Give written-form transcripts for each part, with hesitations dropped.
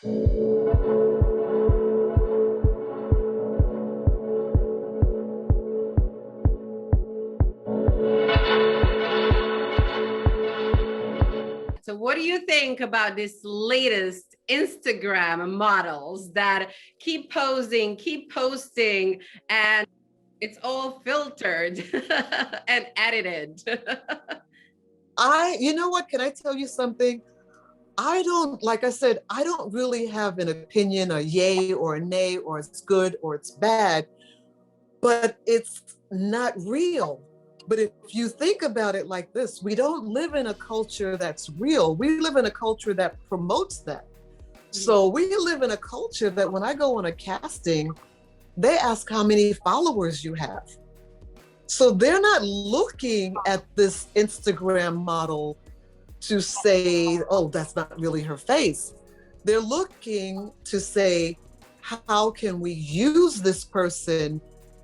So what do you think about this latest Instagram models that keep posing, keep posting, and it's all filtered and edited? You know what, can I tell you something? Like I said, I don't really have an opinion, a yay or a nay, or it's good or it's bad, but it's not real. But if you think about it like this, we don't live in a culture that's real. We live in a culture that promotes that. So we live in a culture that when I go on a casting, they ask how many followers you have. So they're not looking at this Instagram model to say, oh, that's not really her face. They're looking to say, how can we use this person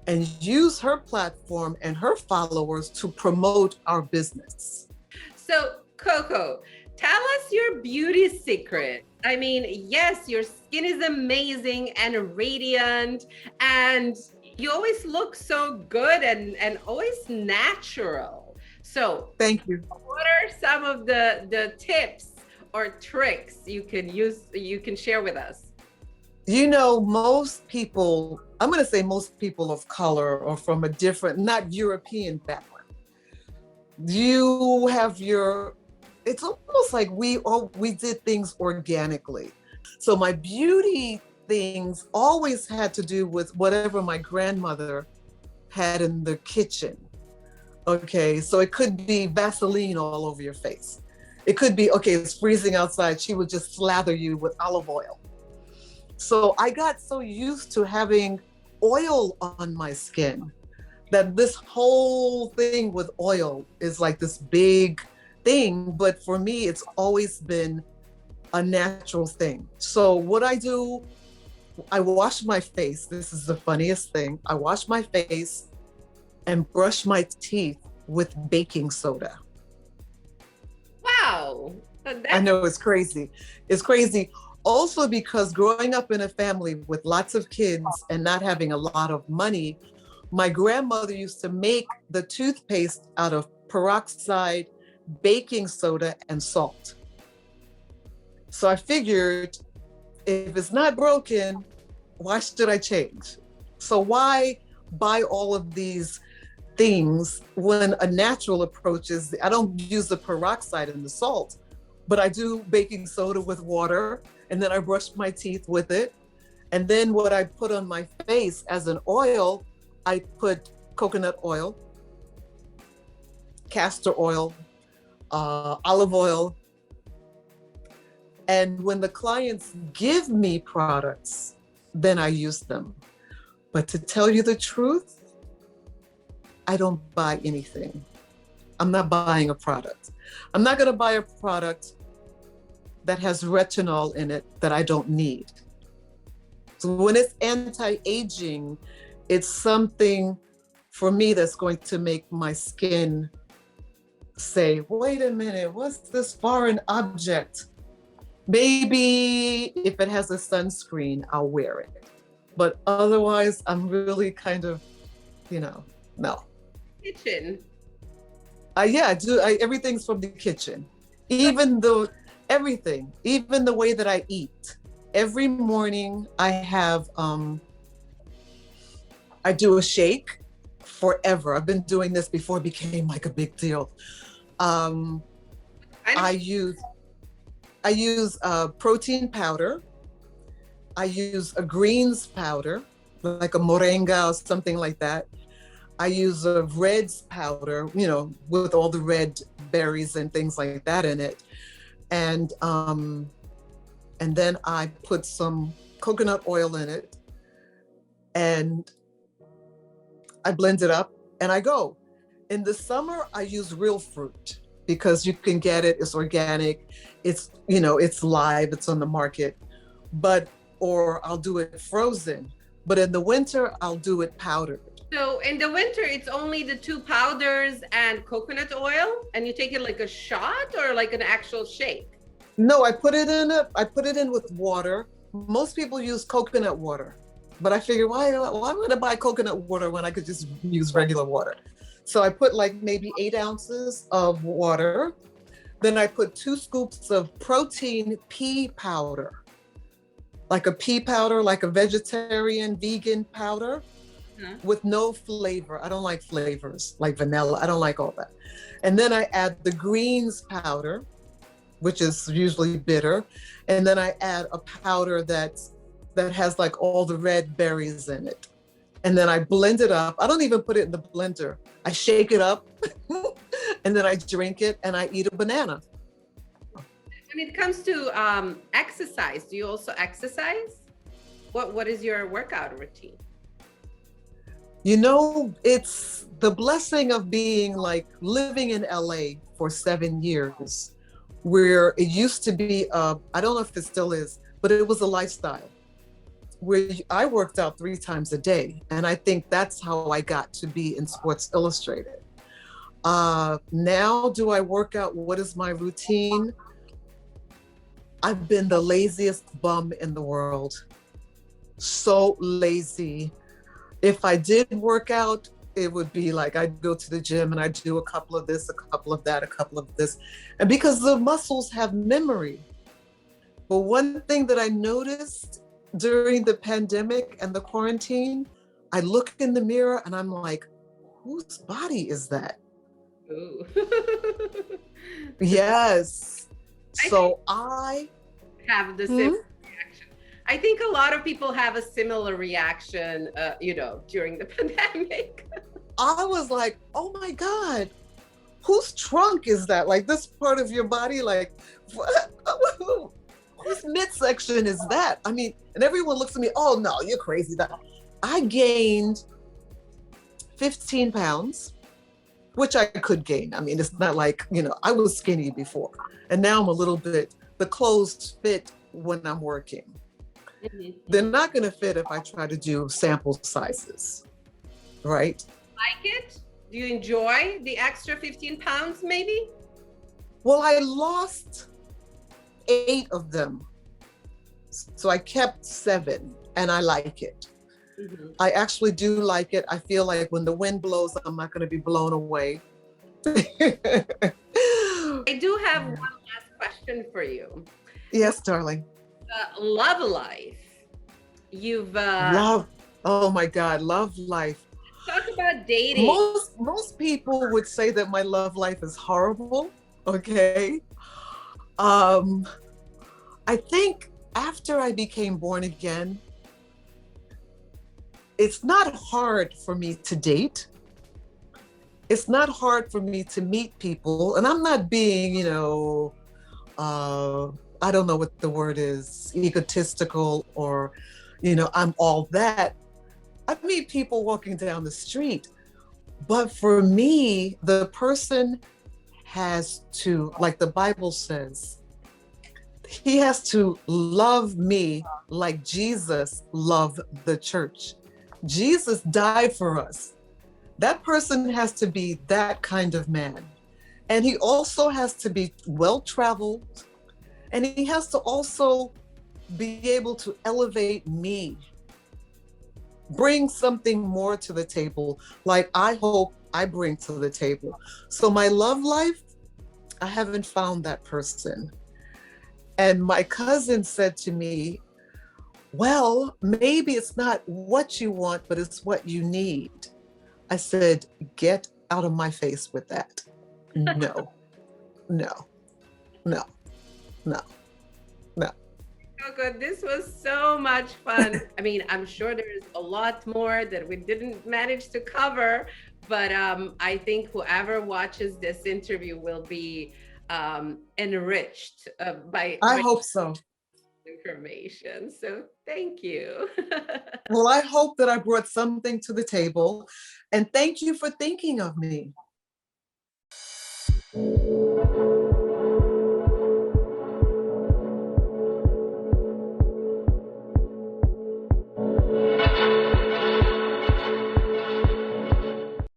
and use her platform and her followers to promote our business? So, Coco, tell us your beauty secret. I mean, yes, your skin is amazing and radiant, and you always look so good and always natural. So thank you. What are some of the tips or tricks you can share with us? You know, most people, I'm going to say most people of color or from a different, not European background, you have it's almost like we did things organically. So my beauty things always had to do with whatever my grandmother had in the kitchen. Okay, so it could be Vaseline all over your face. It could be, okay, it's freezing outside. She would just slather you with olive oil. So I got so used to having oil on my skin that this whole thing with oil is like this big thing. But for me, it's always been a natural thing. So what I do, I wash my face. This is the funniest thing. I wash my face and brush my teeth with baking soda. Wow. I know, it's crazy. It's crazy. Also because growing up in a family with lots of kids and not having a lot of money, my grandmother used to make the toothpaste out of peroxide, baking soda, and salt. So I figured, if it's not broken, why should I change? So why buy all of these things when a natural approach is, I don't use the peroxide and the salt, but I do baking soda with water, and then I brush my teeth with it. And then what I put on my face as an oil, I put coconut oil, castor oil, olive oil. And when the clients give me products, then I use them. But to tell you the truth, I don't buy anything. I'm not buying a product. I'm not gonna buy a product that has retinol in it that I don't need. So when it's anti-aging, it's something for me that's going to make my skin say, wait a minute, what's this foreign object? Maybe if it has a sunscreen, I'll wear it. But otherwise, I'm really kind of, no. Kitchen. Yeah, I do. Everything's from the kitchen. Even the way that I eat. Every morning I have, I do a shake forever. I've been doing this before it became like a big deal. I use protein powder. I use a greens powder, like a moringa or something like that. I use a reds powder, with all the red berries and things like that in it. And then I put some coconut oil in it and I blend it up and I go. In the summer, I use real fruit because you can get it, it's organic, it's live, it's on the market, or I'll do it frozen. But in the winter, I'll do it powdered. So in the winter, it's only the 2 powders and coconut oil, and you take it like a shot or like an actual shake? No, I put it in with water. Most people use coconut water, but I figured why am I gonna buy coconut water when I could just use regular water? So I put like maybe 8 ounces of water. Then I put 2 scoops of protein pea powder, like a pea powder, like a vegetarian vegan powder Huh? with no flavor. I don't like flavors like vanilla. I don't like all that. And then I add the greens powder, which is usually bitter. And then I add a powder that has like all the red berries in it. And then I blend it up. I don't even put it in the blender. I shake it up and then I drink it and I eat a banana. When it comes to exercise, do you also exercise? What is your workout routine? You know, it's the blessing of being like living in LA for 7 years, where it used to be, I don't know if it still is, but it was a lifestyle where I worked out 3 times a day. And I think that's how I got to be in Sports Illustrated. Now, do I work out? What is my routine? I've been the laziest bum in the world. So lazy. If I did work out, it would be like I'd go to the gym and I'd do a couple of this, a couple of that, a couple of this. And because the muscles have memory. But one thing that I noticed during the pandemic and the quarantine, I look in the mirror and I'm like, whose body is that? Ooh. Yes. I So I have the same reaction. I think a lot of people have a similar reaction, during the pandemic. I was like, oh my God, whose trunk is that? Like this part of your body, like what? Whose midsection is that? I mean, and everyone looks at me, oh no, you're crazy. That I gained 15 pounds, which I could gain. I mean, it's not like, I was skinny before. And now I'm a little bit, the clothes fit when I'm working. They're not going to fit if I try to do sample sizes, right? Like it? Do you enjoy the extra 15 pounds maybe? Well, I lost 8 of them. So I kept 7 and I like it. I actually do like it. I feel like when the wind blows, I'm not going to be blown away. I do have one last question for you. Yes, darling. Love life. You've Love. Oh my God, love life. talk about dating. Most people would say that my love life is horrible. Okay. I think after I became born again, it's not hard for me to date. It's not hard for me to meet people. And I'm not being, I don't know what the word is, egotistical or, I'm all that. I meet people walking down the street. But for me, the person has to, like the Bible says, he has to love me like Jesus loved the church. Jesus died for us. That person has to be that kind of man. And he also has to be well-traveled. And he has to also be able to elevate me, bring something more to the table, like I hope I bring to the table. So my love life, I haven't found that person. And my cousin said to me, well, maybe it's not what you want, but it's what you need. I said, get out of my face with that. No, no, no, no, no. Coco, this was so much fun. I mean, I'm sure there's a lot more that we didn't manage to cover, but I think whoever watches this interview will be enriched I hope so. information. So thank you. Well, I hope that I brought something to the table, and thank you for thinking of me.